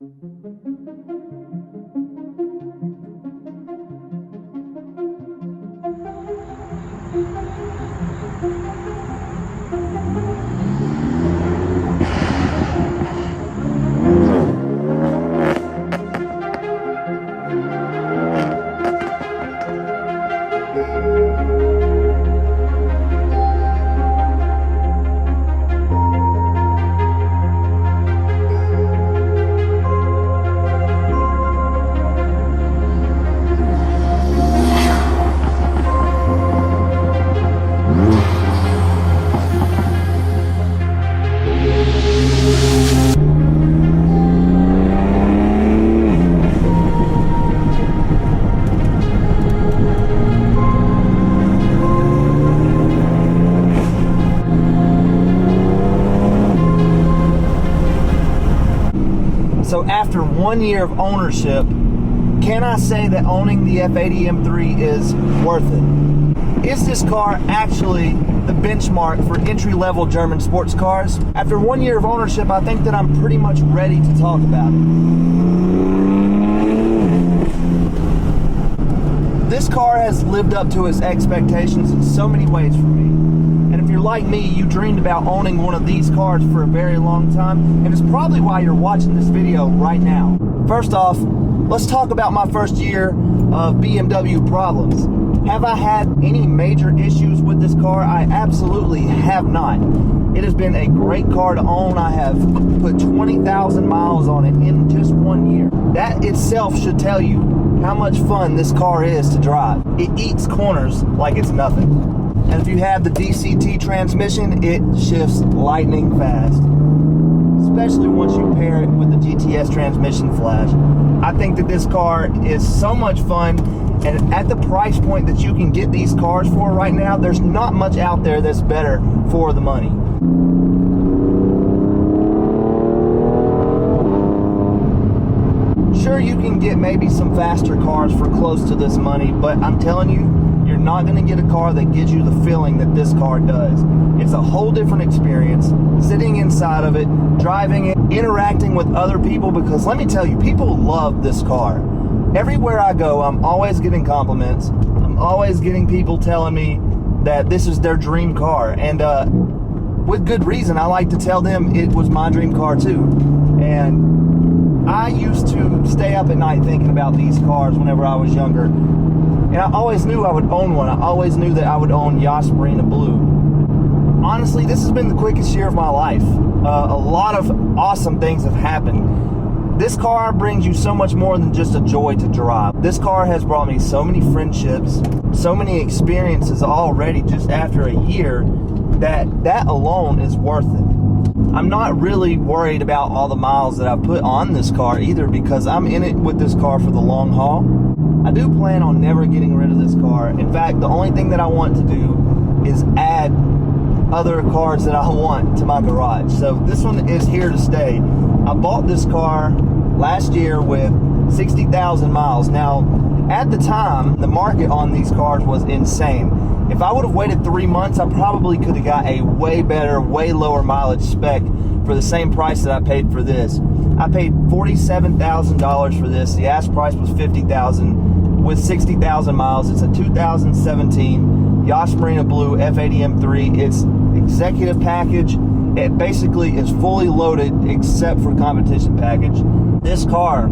So after 1 year of ownership, can I say that owning the F80 M3 is worth it? Is this car actually the benchmark for entry-level German sports cars? After 1 year of ownership, I think that I'm pretty much ready to talk about it. This car has lived up to its expectations in so many ways for me. And if you're like me, you dreamed about owning one of these cars for a very long time, and it's probably why you're watching this video right now. First off, let's talk about my first year of BMW problems. Have I had any major issues with this car? I absolutely have not. It has been a great car to own. I have put 20,000 miles on it in just 1 year. That itself should tell you how much fun this car is to drive. It eats corners like it's nothing. And if you have the DCT transmission, it shifts lightning fast, especially once you pair it with the GTS transmission flash. I think that this car is so much fun, and at the price point that you can get these cars for right now, there's not much out there that's better for the money. Sure, you can get maybe some faster cars for close to this money, but I'm telling you, you're not going to get a car that gives you the feeling that this car does. It's a whole different experience, sitting inside of it, driving it, interacting with other people, because let me tell you, people love this car. Everywhere I go, I'm always getting compliments. I'm always getting people telling me that this is their dream car, and with good reason. I like to tell them it was my dream car too. And I used to stay up at night thinking about these cars whenever I was younger. And I always knew I would own one. I always knew that I would own Yas Marina Blue. Honestly, this has been the quickest year of my life. A lot of awesome things have happened. This car brings you so much more than just a joy to drive. This car has brought me so many friendships, so many experiences already just after a year, that alone is worth it. I'm not really worried about all the miles that I've put on this car either, because I'm in it with this car for the long haul. I do plan on never getting rid of this car. In fact, the only thing that I want to do is add other cars that I want to my garage. So this one is here to stay. I bought this car last year with 60,000 miles. Now, at the time, the market on these cars was insane. If I would have waited 3 months, I probably could have got a way better, way lower mileage spec for the same price that I paid for this. I paid $47,000 for this. The ask price was $50,000 with 60,000 miles. It's a 2017 Yas Marina Blue F80 M3. It's executive package. It basically is fully loaded except for competition package. This car,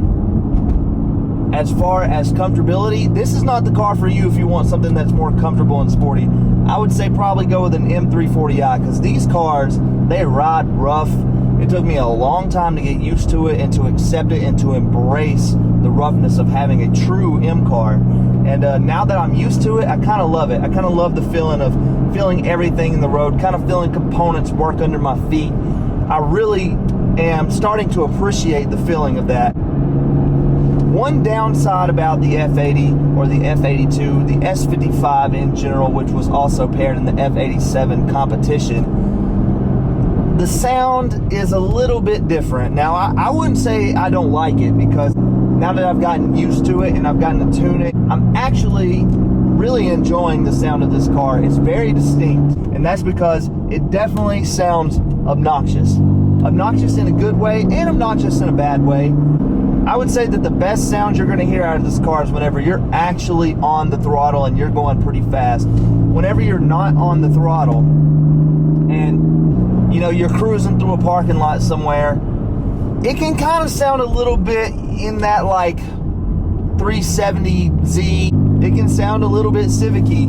as far as comfortability, this is not the car for you if you want something that's more comfortable and sporty. I would say probably go with an M340i, because these cars, they ride rough. It took me a long time to get used to it and to accept it and to embrace the roughness of having a true M car. And now that I'm used to it, I kind of love it. I kind of love the feeling of feeling everything in the road, kind of feeling components work under my feet. I really am starting to appreciate the feeling of that. One downside about the F80 or the F82, the S55 in general, which was also paired in the F87 competition, the sound is a little bit different. Now, I wouldn't say I don't like it, because now that I've gotten used to it and I've gotten to tune it, I'm actually really enjoying the sound of this car. It's very distinct, and that's because it definitely sounds obnoxious. Obnoxious in a good way and obnoxious in a bad way. I would say that the best sounds you're going to hear out of this car is whenever you're actually on the throttle and you're going pretty fast. Whenever you're not on the throttle and, you know, you're cruising through a parking lot somewhere, it can kind of sound a little bit in that like 370Z. It can sound a little bit Civic-y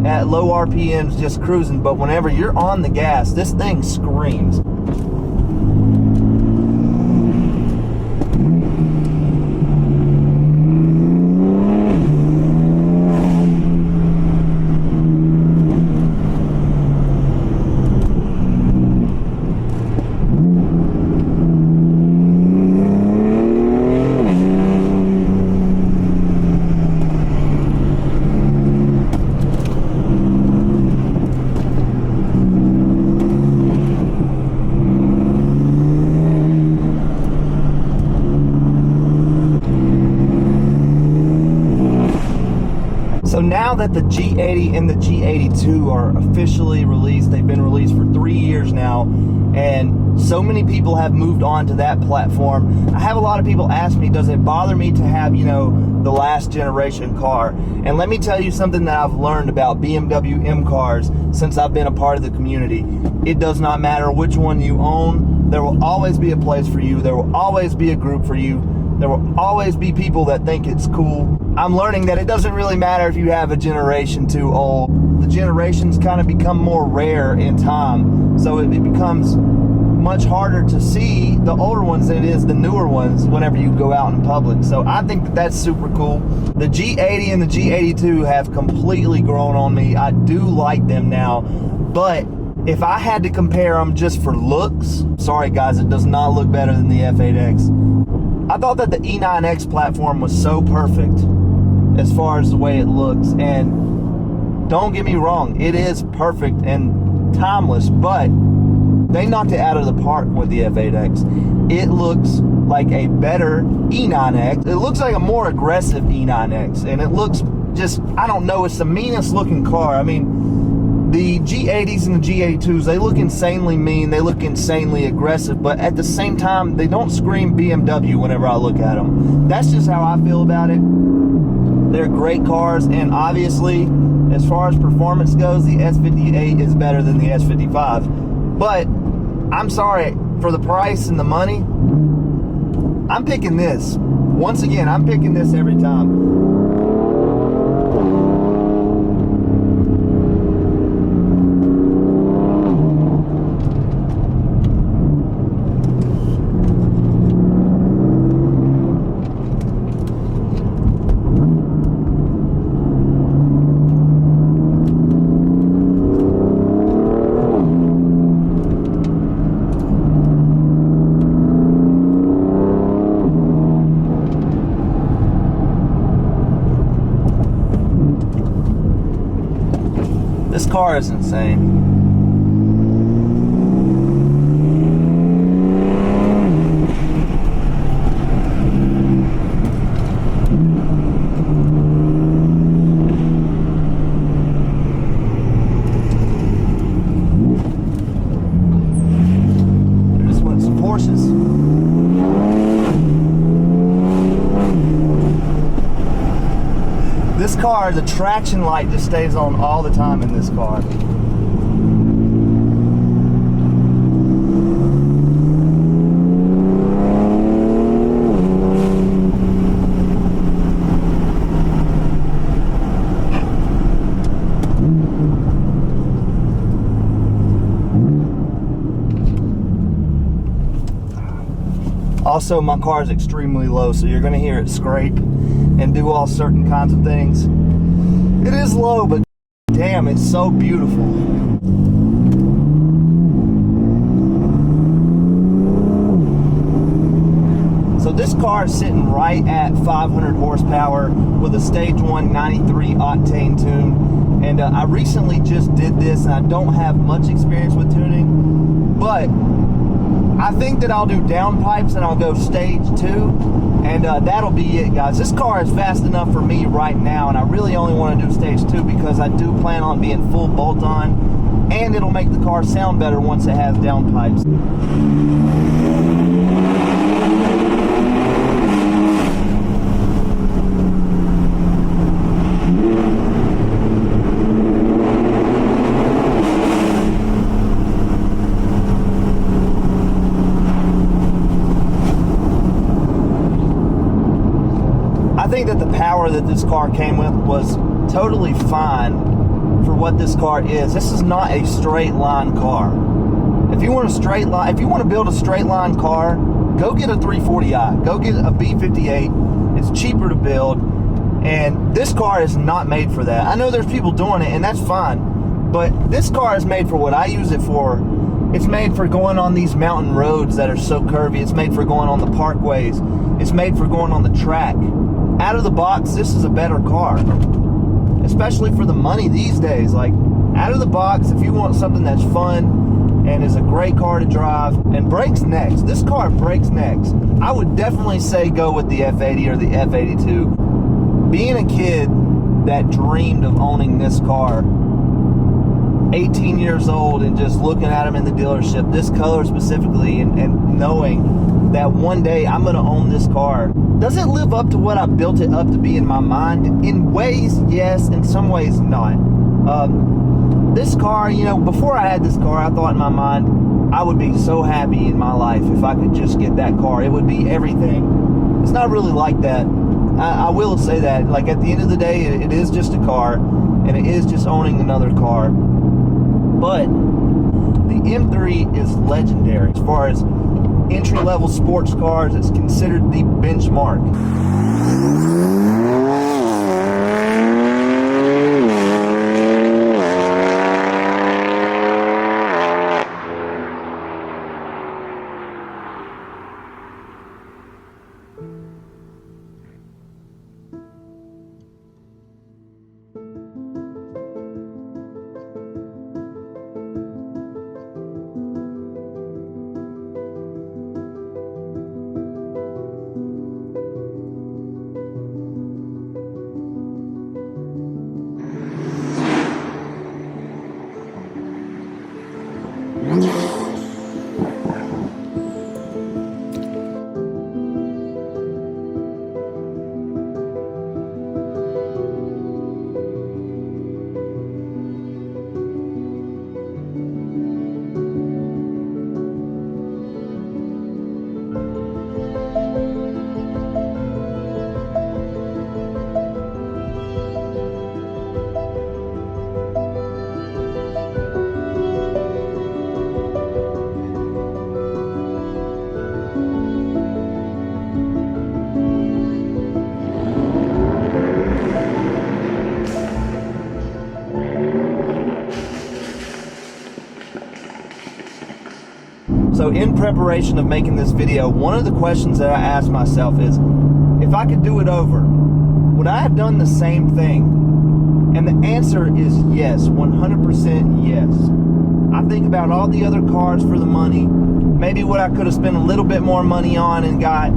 at low RPMs just cruising, but whenever you're on the gas, this thing screams. So now that the G80 and the G82 are officially released, they've been released for 3 years now, and so many people have moved on to that platform. I have a lot of people ask me, does it bother me to have, you know, the last generation car? And let me tell you something that I've learned about BMW M cars since I've been a part of the community. It does not matter which one you own. There will always be a place for you. There will always be a group for you. There will always be people that think it's cool. I'm learning that it doesn't really matter if you have a generation too old. The generations kind of become more rare in time, so it becomes much harder to see the older ones than it is the newer ones whenever you go out in public. So I think that that's super cool. The G80 and the G82 have completely grown on me. I do like them now, but if I had to compare them just for looks, sorry guys, it does not look better than the F8X. I thought that the E9X platform was so perfect as far as the way it looks, and don't get me wrong, it is perfect and timeless, but they knocked it out of the park with the F8X. It looks like a better E9X. It looks like a more aggressive E9X, and it looks just, I don't know, it's the meanest looking car. I mean, the G80s and the G82s, they look insanely mean, they look insanely aggressive, but at the same time, they don't scream BMW whenever I look at them. That's just how I feel about it. They're great cars, and obviously, as far as performance goes, the S58 is better than the S55. But, I'm sorry, for the price and the money, I'm picking this. Once again, I'm picking this every time. This car is insane. I just want some Porsches. This car, the traction light just stays on all the time in this car. Also, my car is extremely low, so you're going to hear it scrape and do all certain kinds of things. It is low, but damn, it's so beautiful. So this car is sitting right at 500 horsepower with a stage 1 93 octane tune. And I recently just did this, and I don't have much experience with tuning, but I think that I'll do downpipes and I'll go stage 2, and that'll be it, guys. This car is fast enough for me right now, and I really only want to do stage 2 because I do plan on being full bolt-on and it'll make the car sound better once it has downpipes. I think that the power that this car came with was totally fine for what this car is. This is not a straight line car. If you want to build a straight line car, go get a 340i. Go get a B58. It's cheaper to build, and this car is not made for that. I know there's people doing it, and that's fine, but this car is made for what I use it for. It's made for going on these mountain roads that are so curvy. It's made for going on the parkways. It's made for going on the track. Out of the box, this is a better car, especially for the money these days. Like, out of the box, if you want something that's fun and is a great car to drive and brakes next, this car brakes next. I would definitely say go with the F80 or the F82. Being a kid that dreamed of owning this car, 18 years old, and just looking at them in the dealership, this color specifically, and knowing that one day I'm going to own this car, does it live up to what I built it up to be in my mind? In ways, yes. In some ways, not. This car, you know, before I had this car, I thought in my mind, I would be so happy in my life if I could just get that car. It would be everything. It's not really like that. I will say that. Like, at the end of the day, it is just a car, and it is just owning another car. But the M3 is legendary. As far as entry-level sports cars, it's considered the benchmark. So in preparation of making this video, one of the questions that I asked myself is, if I could do it over, would I have done the same thing? And the answer is yes, 100% yes. I think about all the other cars for the money, maybe what I could have spent a little bit more money on and got.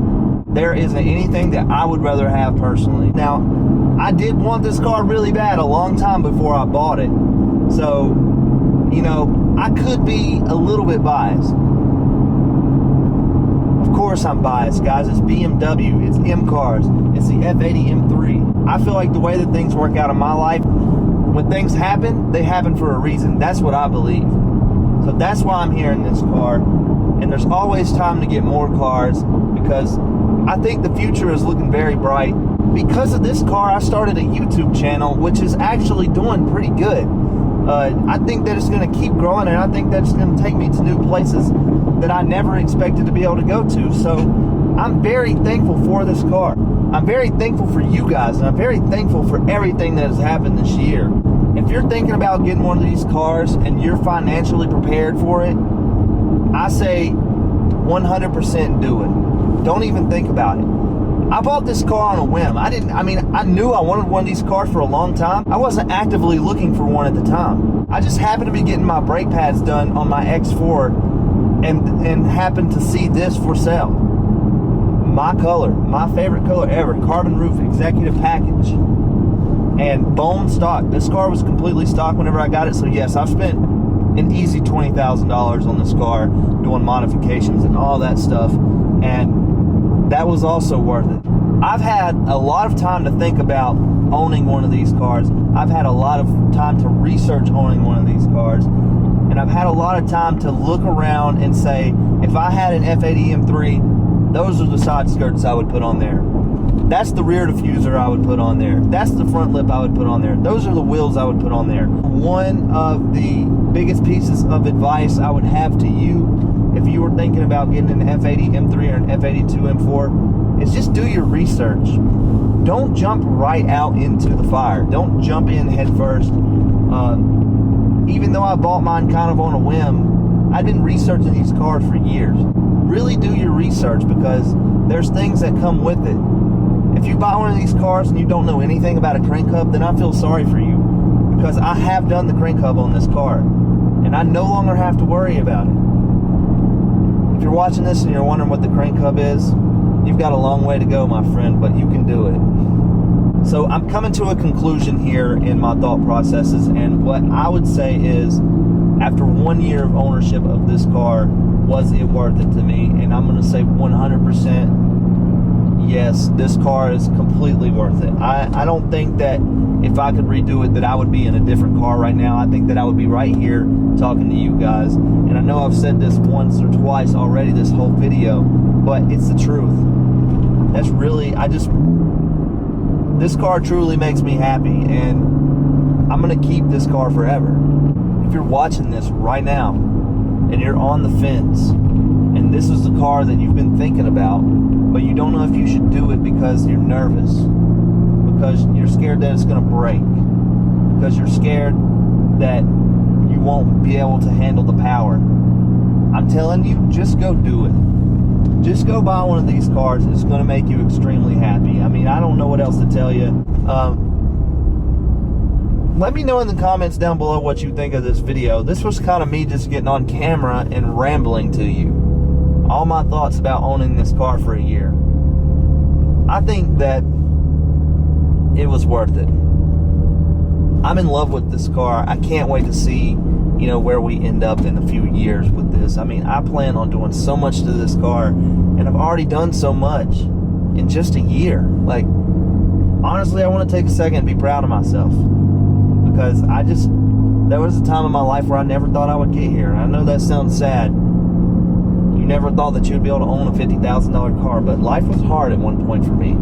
There isn't anything that I would rather have personally. Now, I did want this car really bad a long time before I bought it. So, you know, I could be a little bit biased. Of course I'm biased, guys. It's BMW, it's M cars, it's the F80 M3. I feel like the way that things work out in my life, when things happen, they happen for a reason. That's what I believe. So that's why I'm here in this car. And there's always time to get more cars, because I think the future is looking very bright. Because of this car, I started a YouTube channel, which is actually doing pretty good. I think that it's going to keep growing, and I think that it's going to take me to new places that I never expected to be able to go to. So I'm very thankful for this car. I'm very thankful for you guys, and I'm very thankful for everything that has happened this year. If you're thinking about getting one of these cars and you're financially prepared for it, I say 100% do it. Don't even think about it. I bought this car on a whim. I knew I wanted one of these cars for a long time. I wasn't actively looking for one at the time. I just happened to be getting my brake pads done on my X4 and happened to see this for sale. My color, my favorite color ever, carbon roof executive package, and bone stock. This car was completely stock whenever I got it. So yes, I've spent an easy $20,000 on this car, doing modifications and all that stuff, and that was also worth it. I've had a lot of time to think about owning one of these cars. I've had a lot of time to research owning one of these cars, and I've had a lot of time to look around and say, if I had an F80 M3, those are the side skirts I would put on there. That's the rear diffuser I would put on there. That's the front lip I would put on there. Those are the wheels I would put on there. One of the biggest pieces of advice I would have to you, if you were thinking about getting an F80 M3 or an F82 M4, is just do your research. Don't jump right out into the fire. Don't jump in head first. Even though I bought mine kind of on a whim, I've been researching these cars for years. Really do your research, because there's things that come with it. If you buy one of these cars and you don't know anything about a crank hub, then I feel sorry for you, because I have done the crank hub on this car and I no longer have to worry about it. If you're watching this and you're wondering what the crank hub is, you've got a long way to go, my friend, but you can do it. So I'm coming to a conclusion here in my thought processes, and what I would say is, after 1 year of ownership of this car, was it worth it to me? And I'm going to say 100% yes, this car is completely worth it. I don't think that if I could redo it that I would be in a different car right now. I think that I would be right here talking to you guys. And I know I've said this once or twice already this whole video, but it's the truth. That's really, this car truly makes me happy, and I'm going to keep this car forever. If you're watching this right now and you're on the fence, and this is the car that you've been thinking about, but you don't know if you should do it because you're nervous, because you're scared that it's going to break, because you're scared that you won't be able to handle the power, I'm telling you, just go do it. Just go buy one of these cars. It's going to make you extremely happy. I mean, I don't know what else to tell you. Let me know in the comments down below what you think of this video. This was kind of me just getting on camera and rambling to you all my thoughts about owning this car for a year. I think that it was worth it. I'm in love with this car. I can't wait to see, where we end up in a few years with this. I mean, I plan on doing so much to this car, and I've already done so much in just a year. Like, honestly, I want to take a second and be proud of myself, because there was a time in my life where I never thought I would get here. And I know that sounds sad. You never thought that you'd be able to own a $50,000 car, but life was hard at one point for me.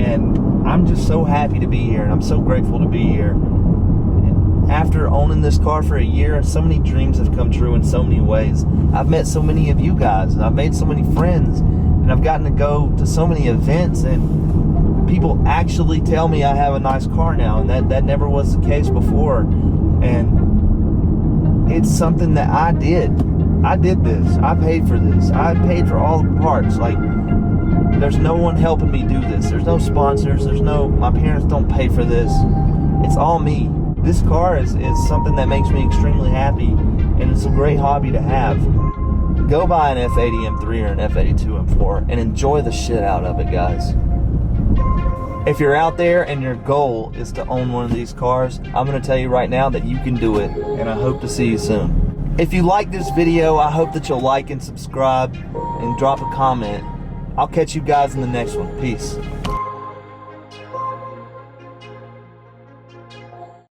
And I'm just so happy to be here, and I'm so grateful to be here. And after owning this car for a year, so many dreams have come true in so many ways. I've met so many of you guys, and I've made so many friends, and I've gotten to go to so many events, and people actually tell me I have a nice car now, and that never was the case before. And it's something that I did. I did this. I paid for this. I paid for all the parts. Like, there's no one helping me do this. There's no sponsors. My parents don't pay for this. It's all me. This car is something that makes me extremely happy, and it's a great hobby to have. Go buy an F80 M3 or an F82 M4 and enjoy the shit out of it, guys. If you're out there and your goal is to own one of these cars, I'm going to tell you right now that you can do it, and I hope to see you soon. If you like this video, I hope that you'll like and subscribe and drop a comment. I'll catch you guys in the next one. Peace.